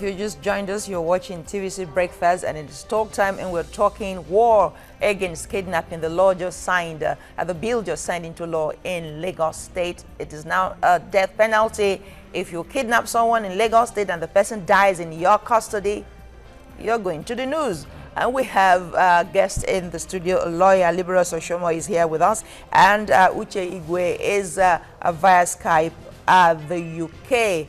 if you just joined us, you're watching TVC Breakfast, and it's talk time, and we're talking war against kidnapping. The law just signed, the bill just signed into law in Lagos State. It is now a death penalty. If you kidnap someone in Lagos State and the person dies in your custody, you're going to the news. And we have a guest in the studio, a lawyer, Liberal Oshomo is here with us, and Uche Igwe is via Skype the UK.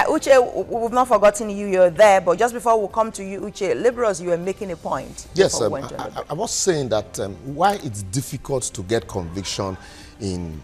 Uche, we've not forgotten you, you're there, but just before we come to you, Uche, Liberals, you were making a point. Yes, I was saying that why it's difficult to get conviction in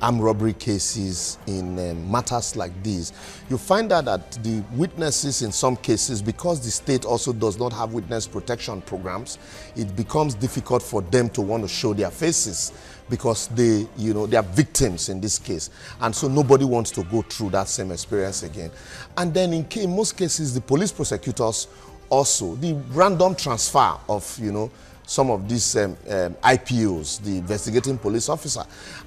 armed robbery cases, in matters like these, you find out that the witnesses in some cases, because the state also does not have witness protection programs, it becomes difficult for them to want to show their faces because they are victims in this case. And so nobody wants to go through that same experience again. And then in most cases, the police prosecutors also, the random transfer of, some of these IPOs, the investigating police officer.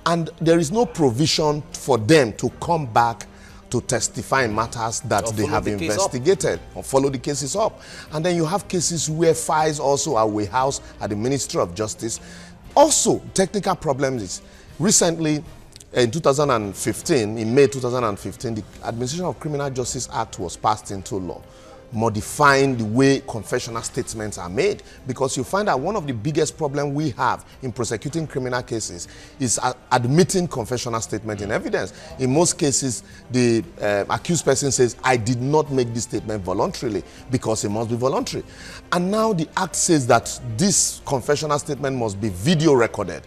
And there is no provision for them to come back to testify in matters that they have investigated or follow the cases up. And then you have cases where files also are warehoused at the Ministry of Justice. Also, technical problems is recently in 2015, in May 2015, the Administration of Criminal Justice Act was passed into law, modifying the way confessional statements are made, because you find that one of the biggest problems we have in prosecuting criminal cases is admitting confessional statement in evidence. In most cases, the accused person says, I did not make this statement voluntarily, because it must be voluntary. And now the act says that this confessional statement must be video recorded.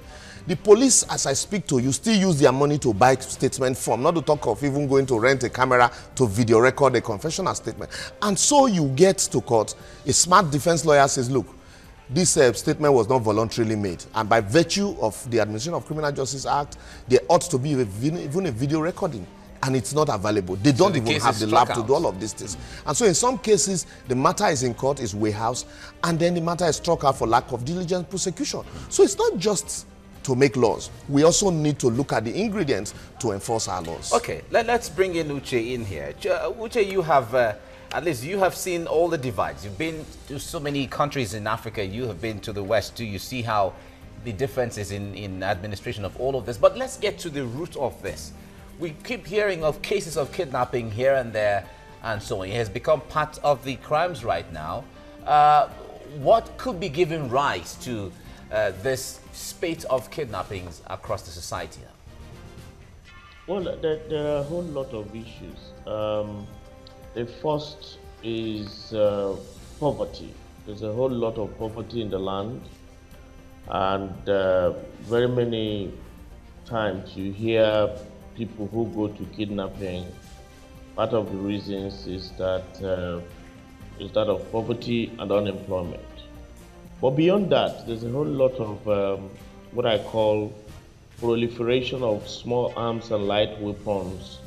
The police, as I speak to you, still use their money to buy statement form, not to talk of even going to rent a camera to video record a confessional statement. And so you get to court, a smart defense lawyer says, look, this statement was not voluntarily made. And by virtue of the Administration of Criminal Justice Act, there ought to be even a video recording. And it's not available. They don't even have the lab to do all of these things. And so in some cases, the matter is in court, is warehoused, and then the matter is struck out for lack of diligent prosecution. So it's not just to make laws. We also need to look at the ingredients to enforce our laws. Okay, let's bring in Uche in here. Uche, you have, at least you have seen all the divides. You've been to so many countries in Africa. You have been to the West too. You see how the differences in administration of all of this. But let's get to the root of this. We keep hearing of cases of kidnapping here and there and so on. It has become part of the crimes right now. What could be giving rise to this spate of kidnappings across the society? Well, there are a whole lot of issues. The first is poverty. There's a whole lot of poverty in the land, and very many times you hear people who go to kidnapping. Part of the reasons is that of poverty and unemployment. But beyond that, there's a whole lot of what I call proliferation of small arms and light weapons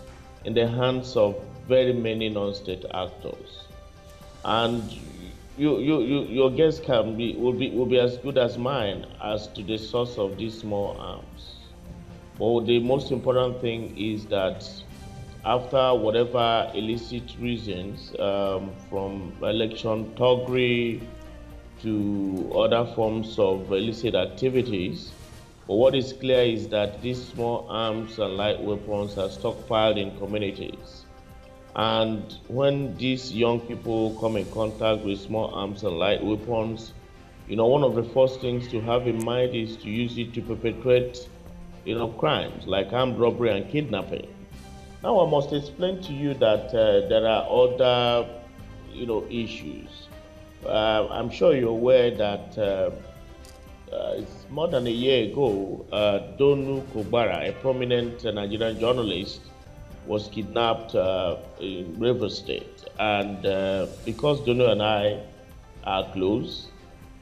in the hands of very many non-state actors. And your guess will be as good as mine as to the source of these small arms. But the most important thing is that after whatever illicit reasons, from election thuggery to other forms of illicit activities, but what is clear is that these small arms and light weapons are stockpiled in communities. And when these young people come in contact with small arms and light weapons, one of the first things to have in mind is to use it to perpetrate, crimes like armed robbery and kidnapping. Now I must explain to you that there are other, issues. I'm sure you're aware that it's more than a year ago, Donu Kobara, a prominent Nigerian journalist, was kidnapped in Rivers State. And because Donu and I are close,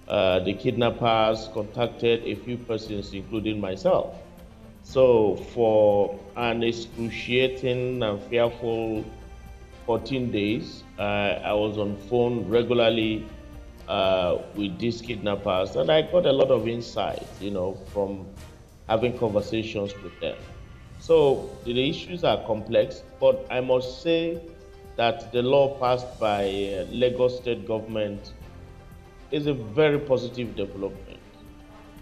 the kidnappers contacted a few persons, including myself. So for an excruciating and fearful 14 days, I was on phone regularly with these kidnappers, and I got a lot of insight, from having conversations with them. So the issues are complex, but I must say that the law passed by Lagos State government is a very positive development.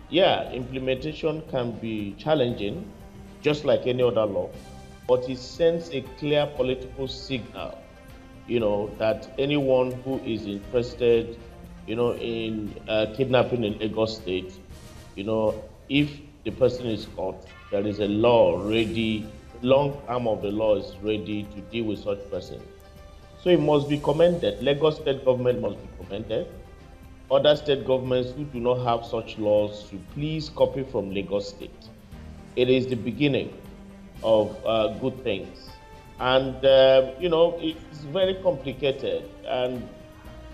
Yeah, implementation can be challenging, just like any other law, but it sends a clear political signal, that anyone who is interested, in kidnapping in Lagos State, if the person is caught, there is a law ready, long arm of the law is ready to deal with such person. So it must be commended. Lagos State government must be commended. Other state governments who do not have such laws should please copy from Lagos State. It is the beginning of good things. And, it's very complicated. And,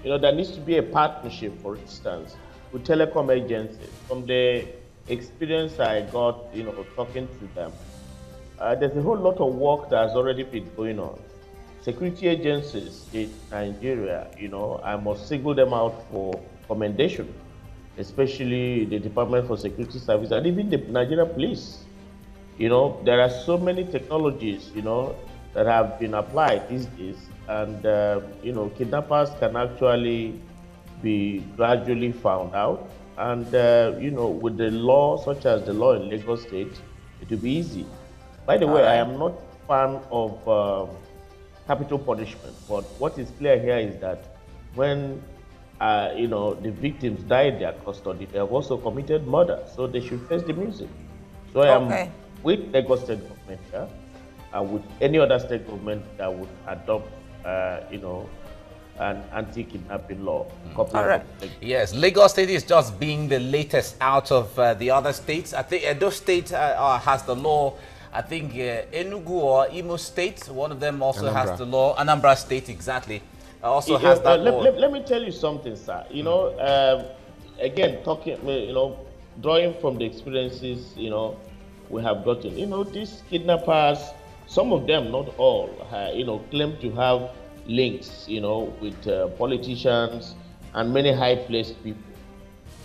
there needs to be a partnership, for instance, with telecom agencies. From the experience I got, talking to them, there's a whole lot of work that has already been going on. Security agencies in Nigeria, I must single them out for commendation, especially the Department for Security Service and even the Nigeria Police. There are so many technologies, that have been applied these days, and kidnappers can actually be gradually found out. And with the law, such as the law in Lagos State, it will be easy. By the way, I am not a fan of capital punishment, but what is clear here is that when the victims die in their custody, they have also committed murder, so they should face the music. So I am with Lagos State government here, with any other state government that would adopt, an anti-kidnapping law. All right. Yes, Lagos State is just being the latest out of the other states. I think Edo State has the law. I think Enugu or Imo State, one of them also has the law. Anambra State, exactly, also has that law. Let me tell you something, sir. Again, drawing from the experiences, we have gotten. These kidnappers, some of them, not all, claim to have links, with politicians and many high-placed people.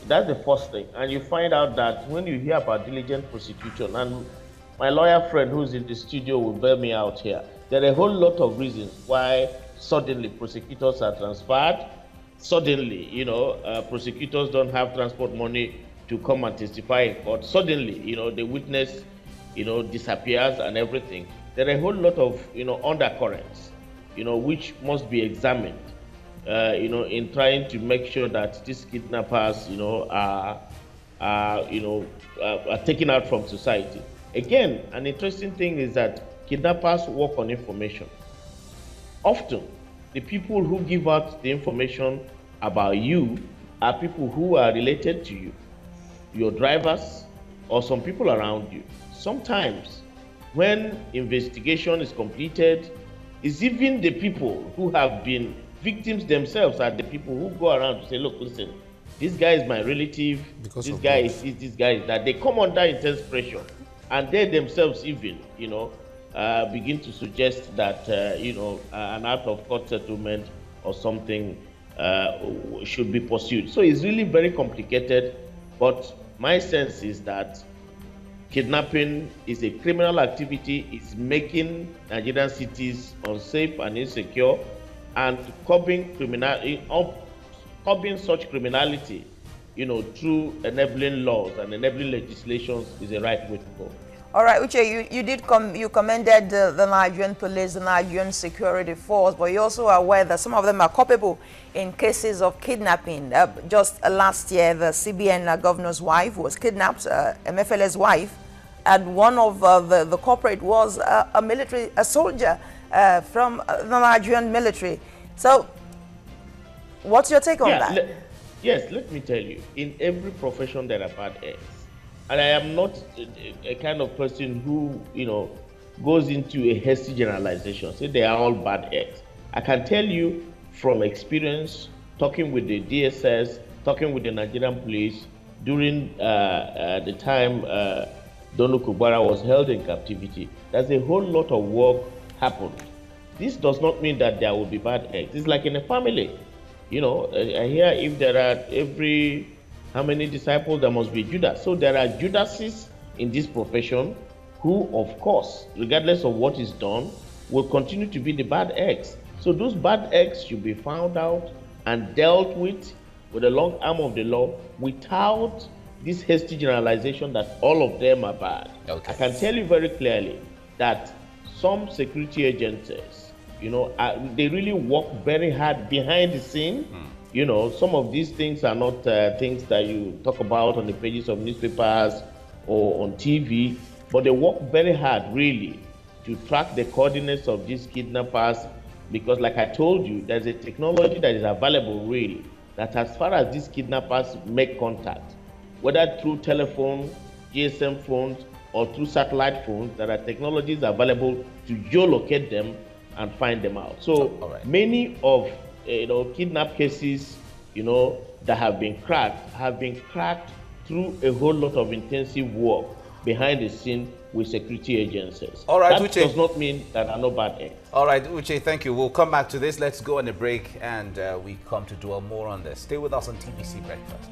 That's the first thing. And you find out that when you hear about diligent prosecution, and my lawyer friend who's in the studio will bear me out here, there are a whole lot of reasons why suddenly prosecutors are transferred. Suddenly, prosecutors don't have transport money to come and testify in court. Suddenly, the witness, disappears and everything. There are a whole lot of, undercurrents, which must be examined, in trying to make sure that these kidnappers, are taken out from society. Again, an interesting thing is that kidnappers work on information. Often, the people who give out the information about you are people who are related to you, your drivers, or some people around you. Sometimes, when investigation is completed, it's even the people who have been victims themselves are the people who go around to say, look, listen, this guy is my relative, this guy is this, this guy is that. They come under intense pressure, and they themselves even, begin to suggest that, an out-of-court settlement or something should be pursued. So it's really very complicated, but my sense is that kidnapping is a criminal activity. It's making Nigerian cities unsafe and insecure, and curbing such criminality, through enabling laws and enabling legislations is the right way to go. All right, Uche, you commended the Nigerian police, the Nigerian security force, but you also are aware that some of them are culpable in cases of kidnapping. Just last year, the CBN governor's wife was kidnapped, MFL's wife, and one of the culprit was a soldier from the Nigerian military. So, what's your take on that? Yes, let me tell you, in every profession there are bad eggs. And I am not a kind of person who, goes into a hasty generalization, say they are all bad eggs. I can tell you from experience, talking with the DSS, talking with the Nigerian police, during the time Donu Kubara was held in captivity, there's a whole lot of work happened. This does not mean that there will be bad eggs. It's like in a family. I hear if there are how many disciples, there must be Judas. So there are Judases in this profession who, of course, regardless of what is done, will continue to be the bad eggs. So those bad eggs should be found out and dealt with the long arm of the law without this hasty generalization that all of them are bad. Okay. I can tell you very clearly that some security agencies, they really work very hard behind the scene. Some of these things are not things that you talk about on the pages of newspapers or on TV, but they work very hard really to track the coordinates of these kidnappers, because like I told you, there's a technology that is available really, that as far as these kidnappers make contact, whether through telephone, GSM phones, or through satellite phones, there are technologies available to geolocate them and find them out. So many of kidnap cases, that have been cracked through a whole lot of intensive work behind the scene with security agencies. All right, that Uche does not mean that are no bad eggs. All right, Uche, thank you. We'll come back to this. Let's go on a break, and we come to dwell more on this. Stay with us on TVC Breakfast.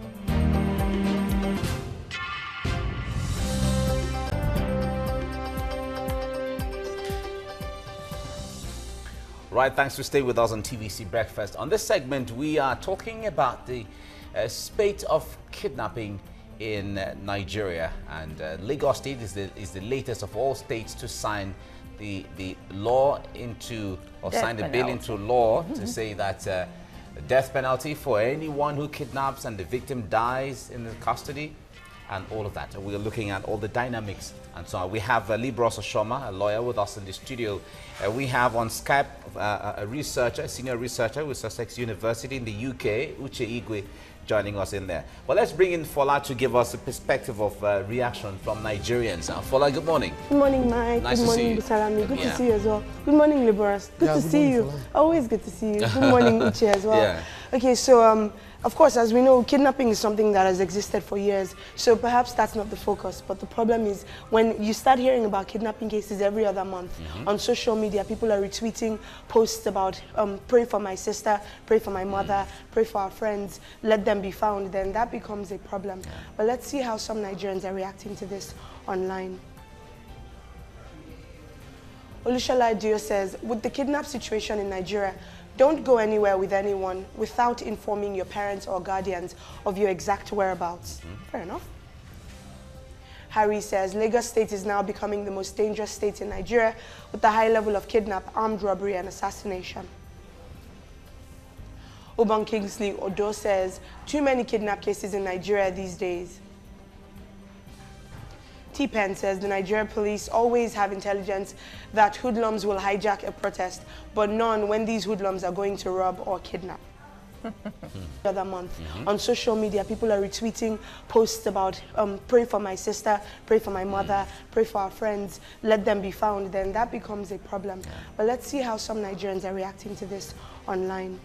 Right, thanks for staying with us on TVC Breakfast. On this segment, we are talking about the spate of kidnapping in Nigeria, and Lagos State is the latest of all states to sign the law into, or sign the bill into law to say that the death penalty for anyone who kidnaps and the victim dies in the custody, and all of that. And we're looking at all the dynamics and so on. We have Libros Oshoma, a lawyer, with us in the studio. We have on Skype a researcher, a senior researcher with Sussex University in the UK, Uche Igwe, joining us in there. Well, let's bring in Fola to give us a perspective of reaction from Nigerians. Fola, good morning. Good morning, Mike. Nice good morning, Busalami. Good to see you as well. Good morning, Liberos. Good to see you. Fola. Always good to see you. Good morning, Uche, as well. Okay, so of course, as we know, kidnapping is something that has existed for years. So perhaps that's not the focus. But the problem is when you start hearing about kidnapping cases every other month on social media, people are retweeting posts about pray for my sister, pray for my mother, pray for our friends, let them be found. Then that becomes a problem. But let's see how some Nigerians are reacting to this online. Olushola Dio says, with the kidnap situation in Nigeria, don't go anywhere with anyone without informing your parents or guardians of your exact whereabouts. Fair enough. Harry says, Lagos State is now becoming the most dangerous state in Nigeria with the high level of kidnap, armed robbery and assassination. Oban Kingsley Odo says, too many kidnap cases in Nigeria these days. T-Pen says the Nigerian police always have intelligence that hoodlums will hijack a protest, but none when these hoodlums are going to rob or kidnap. The other month, on social media, people are retweeting posts about pray for my sister, pray for my mother, pray for our friends, let them be found. Then that becomes a problem. But let's see how some Nigerians are reacting to this online.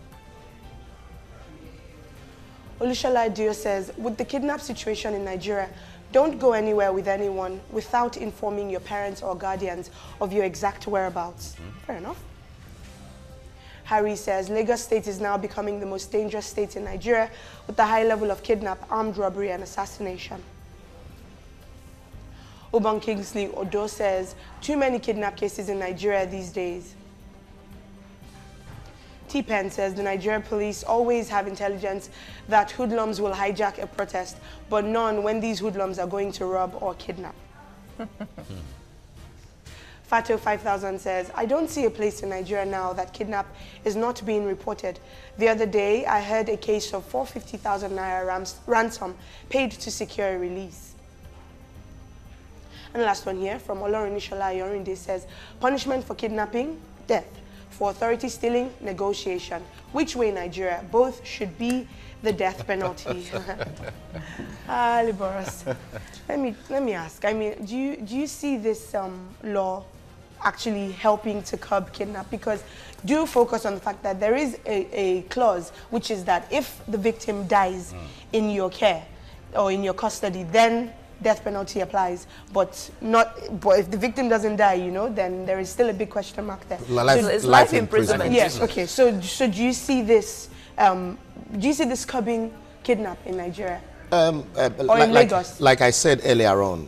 Olushola Dio says, with the kidnap situation in Nigeria, don't go anywhere with anyone without informing your parents or guardians of your exact whereabouts. Fair enough. Harry says, Lagos State is now becoming the most dangerous state in Nigeria with the high level of kidnap, armed robbery and assassination. Oban Kingsley Odo says, too many kidnap cases in Nigeria these days. T-Pen says the Nigerian police always have intelligence that hoodlums will hijack a protest, but none when these hoodlums are going to rob or kidnap. Fato 5000 says, I don't see a place in Nigeria now that kidnap is not being reported. The other day, I heard a case of 450,000 naira ransom paid to secure a release. And the last one here from Olorunishola Yorinde says, punishment for kidnapping, death. For authority stealing, negotiation. Which way, Nigeria? Both should be the death penalty. Liboros, let me ask. I mean, do you see this law actually helping to curb kidnap? Because do focus on the fact that there is a clause which is that if the victim dies in your care or in your custody, then death penalty applies, but if the victim doesn't die, then there is still a big question mark there. It's life imprisonment. Yes. Okay. So do you see this? Curbing kidnap in Nigeria or in Lagos? Like I said earlier on,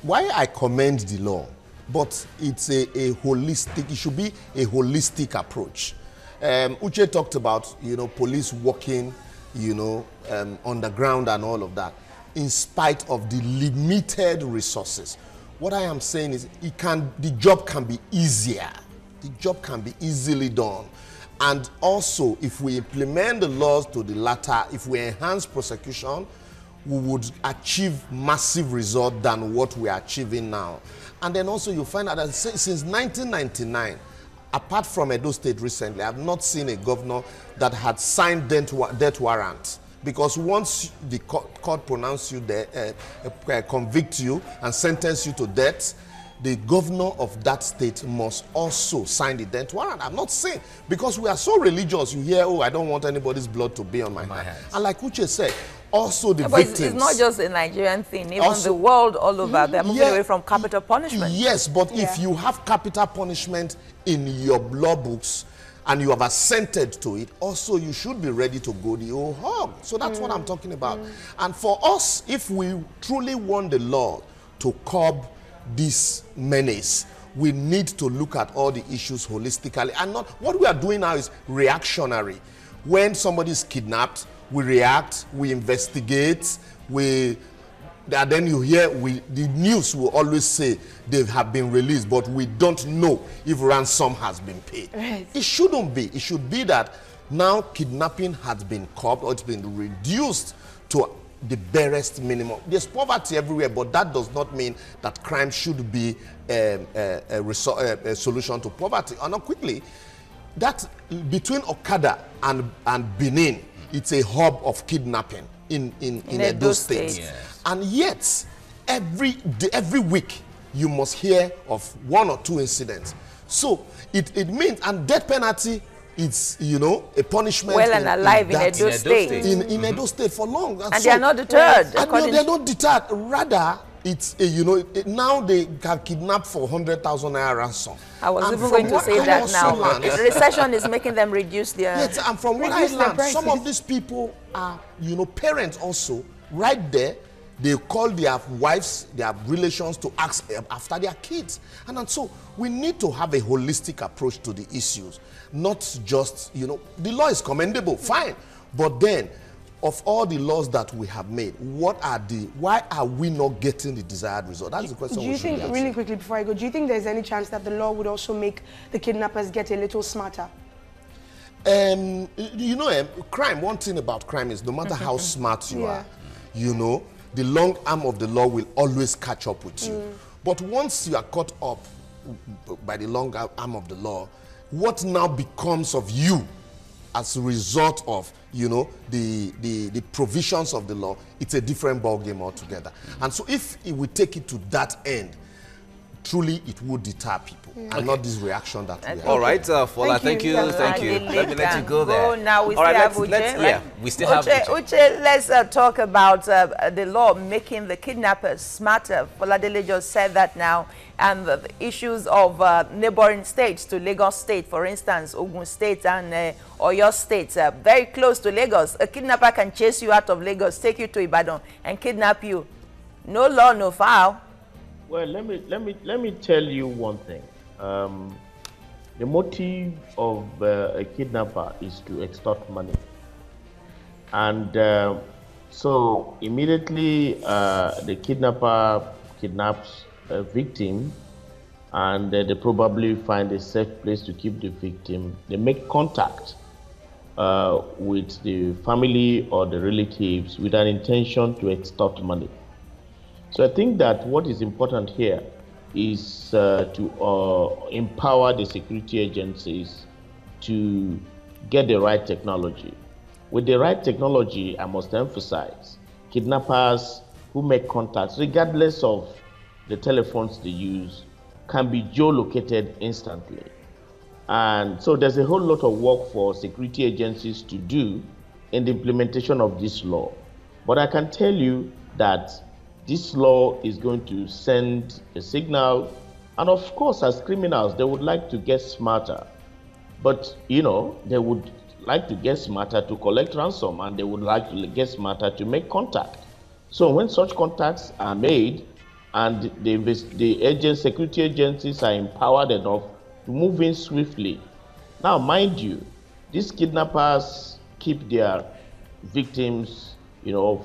why I commend the law but it's a holistic, it should be a holistic approach. Uche talked about, police working, on the ground and all of that, in spite of the limited resources. What I am saying is the job can be easier. The job can be easily done. And also, if we implement the laws to the latter, if we enhance prosecution, we would achieve massive results than what we are achieving now. And then also you find out that since 1999, apart from Edo State recently, I have not seen a governor that had signed death warrant. Because once the court pronounce you, convict you and sentence you to death, the governor of that state must also sign the death warrant. I'm not saying, because we are so religious, you hear, oh, I don't want anybody's blood to be on my hands. And like Uche said, also the victims. It's not just a Nigerian thing, even also, the world all over, they're moving away from capital punishment. Yes, but if you have capital punishment in your law books and you have assented to it, also you should be ready to go the whole hog. So that's what I'm talking about. And for us, if we truly want the law to curb this menace, we need to look at all the issues holistically, and not what we are doing now is reactionary. When somebody is kidnapped, we react, we investigate, and then you hear the news will always say they have been released, but we don't know if ransom has been paid. Right. It shouldn't be. It should be that now kidnapping has been curbed, or it's been reduced to the barest minimum. There's poverty everywhere, but that does not mean that crime should be a solution to poverty. And now quickly, that between Okada and Benin, it's a hub of kidnapping in Edo State. Yes. And yet, every week, you must hear of 1 or 2 incidents. So it means, and death penalty, it's, a punishment. Well and alive in Edo State. In Edo State for long. And they are not deterred. And no, they're not deterred. Rather, it's, now they can kidnap for 100,000 naira ransom. I was even going to say that now. Recession is making them reduce their... Yes, and from what I learned, some of these people are, parents also, right there. They call their wives, their relations to ask after their kids. And so we need to have a holistic approach to the issues. Not just, the law is commendable, fine. But then, of all the laws that we have made, why are we not getting the desired result? That's the question. Do you think, really quickly before I go, do you think there's any chance that the law would also make the kidnappers get a little smarter? Crime, one thing about crime is no matter how smart you are, the long arm of the law will always catch up with you. But once you are caught up by the long arm of the law, what now becomes of you as a result of, the provisions of the law, it's a different ballgame altogether. And so if we take it to that end, truly it would deter people, and not this reaction that we have. All right, Fola, thank you. Let me let you go there. Now we still have Uche. We still have Uche, let's talk about the law making the kidnappers smarter. Foladele just said that now, and the issues of neighboring states to Lagos State, for instance, Ogun State and Oyo State, very close to Lagos. A kidnapper can chase you out of Lagos, take you to Ibadan, and kidnap you. No law, no foul. Well, let me tell you one thing. The motive of a kidnapper is to extort money, and so immediately the kidnapper kidnaps a victim, and they probably find a safe place to keep the victim. They make contact with the family or the relatives with an intention to extort money. So I think that what is important here is to empower the security agencies to get the right technology. With the right technology, I must emphasize, kidnappers who make contacts, regardless of the telephones they use, can be geolocated instantly. And so there's a whole lot of work for security agencies to do in the implementation of this law. But I can tell you that this law is going to send a signal, and of course, as criminals, they would like to get smarter. But, they would like to get smarter to collect ransom, and they would like to get smarter to make contact. So when such contacts are made, and the security agencies are empowered enough to move in swiftly. Now, mind you, these kidnappers keep their victims,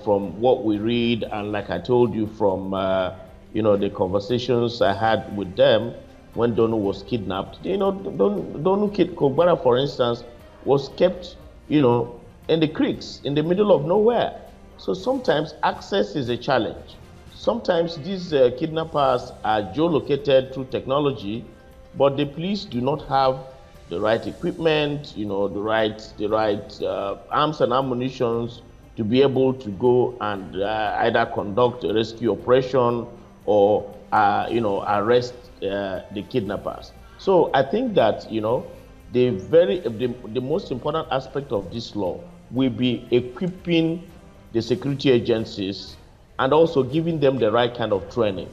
from what we read, and like I told you, from the conversations I had with them when Donu was kidnapped. Donu Kogbara, for instance, was kept, in the creeks, in the middle of nowhere. So sometimes access is a challenge. Sometimes these kidnappers are geolocated through technology, but the police do not have the right equipment, the right arms and ammunitions to be able to go and either conduct a rescue operation or arrest the kidnappers. So I think that the most important aspect of this law will be equipping the security agencies and also giving them the right kind of training.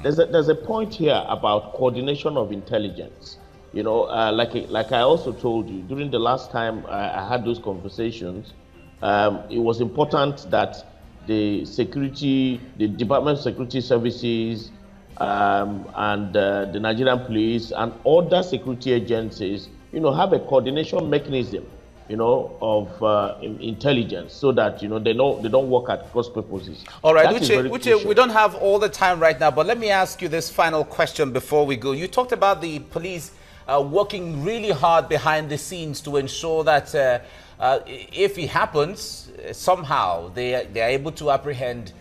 There's a point here about coordination of intelligence. Like I also told you, during the last time I had those conversations, it was important that the Department of Security Services, and the Nigerian police and other security agencies, have a coordination mechanism, of intelligence, so that they don't work at cross purposes. All right, Uche, we don't have all the time right now, but let me ask you this final question before we go. You talked about the police working really hard behind the scenes to ensure that if it happens, somehow they are able to apprehend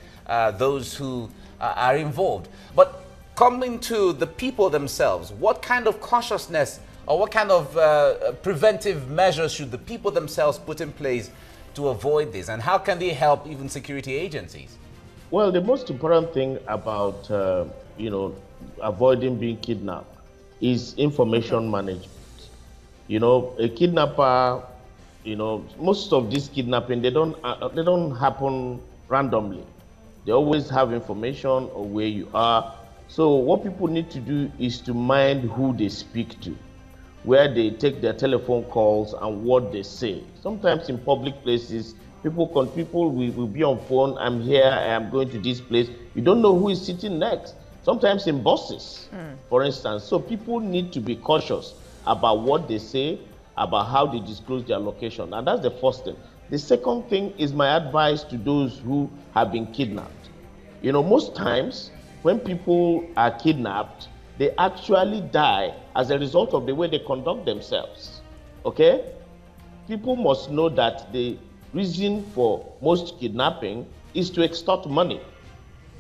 those who are involved. But coming to the people themselves, what kind of cautiousness or what kind of preventive measures should the people themselves put in place to avoid this? And how can they help even security agencies? Well, the most important thing about, avoiding being kidnapped is information management. A kidnapper, most of this kidnapping, they don't happen randomly. They always have information of where you are. So what people need to do is to mind who they speak to, where they take their telephone calls and what they say. Sometimes in public places, people will be on phone, I'm here, I am going to this place. You don't know who is sitting next. Sometimes in buses, for instance. So people need to be cautious about what they say, about how they disclose their location. And that's the first thing. The second thing is my advice to those who have been kidnapped. Most times when people are kidnapped, they actually die as a result of the way they conduct themselves. Okay? People must know that the reason for most kidnapping is to extort money.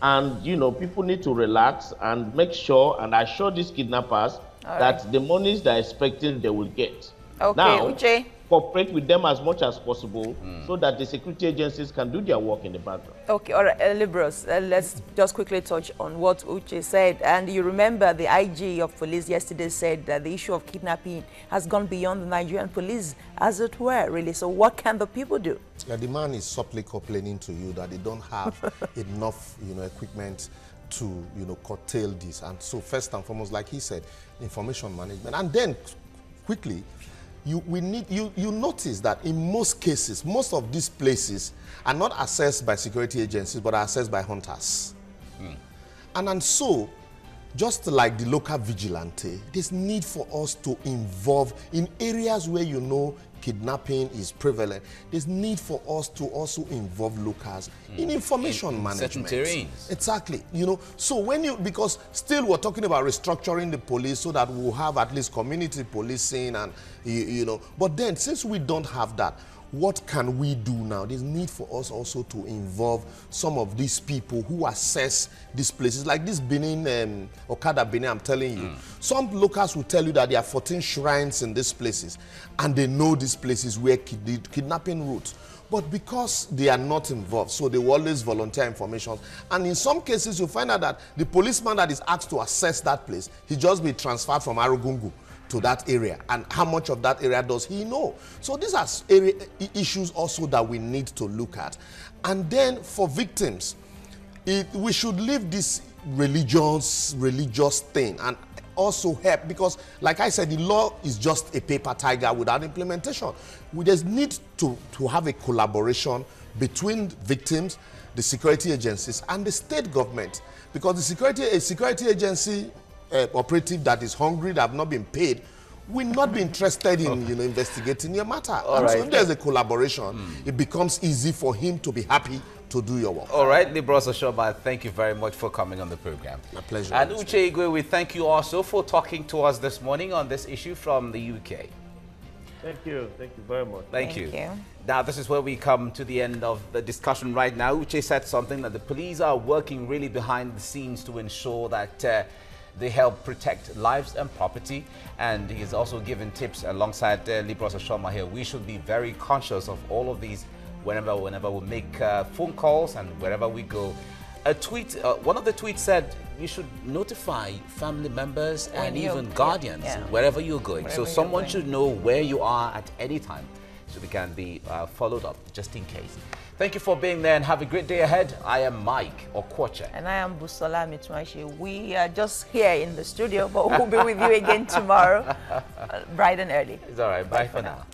And, people need to relax and make sure and assure these kidnappers that the monies they're expecting, they will get. Okay, now, Uche. Cooperate with them as much as possible so that the security agencies can do their work in the background. Okay, all right, Liberals, let's just quickly touch on what Uche said. And you remember the IG of police yesterday said that the issue of kidnapping has gone beyond the Nigerian police, as it were, really. So what can the people do? Yeah, the man is softly complaining to you that they don't have enough, equipment to, curtail this. And so first and foremost, like he said, information management. And then quickly, you notice that in most cases, most of these places are not accessed by security agencies, but are accessed by hunters. And so, just like the local vigilante, there's need for us to involve in areas where kidnapping is prevalent. There's need for us to also involve locals in information management. Certain terrains. Exactly. So because still we're talking about restructuring the police so that we'll have at least community policing and, but then since we don't have that, what can we do now? There's need for us also to involve some of these people who assess these places, like this Benin, Okada Benin, I'm telling you. Some locals will tell you that there are 14 shrines in these places, and they know these places where the kidnapping routes. But because they are not involved, so they will always volunteer information. And in some cases, you find out that the policeman that is asked to assess that place, he just be transferred from Arugungu to that area, and how much of that area does he know? So these are issues also that we need to look at. And then for victims, we should leave this religious thing and also help, because like I said, the law is just a paper tiger without implementation. We just need to have a collaboration between victims, the security agencies, and the state government. Because a security agency operative that is hungry, that have not been paid, will not be interested in investigating your matter. So if there's a collaboration, it becomes easy for him to be happy to do your work. All right, Libros Oshoma, thank you very much for coming on the program. My pleasure. And Uche Igwe, we thank you also for talking to us this morning on this issue from the UK. Thank you very much. Thank you. Now, this is where we come to the end of the discussion right now. Uche said something that the police are working really behind the scenes to ensure that they help protect lives and property, and he's also given tips alongside Libros Oshoma here. We should be very conscious of all of these whenever we make phone calls and wherever we go. A tweet, one of the tweets said you should notify family members and even guardians wherever you're going. Wherever so someone should know where you are at any time so they can be followed up just in case. Thank you for being there and have a great day ahead. I am Mike Okwocha. And I am Busola Mitwashi. We are just here in the studio, but we'll be with you again tomorrow, bright and early. It's all right. Bye for now.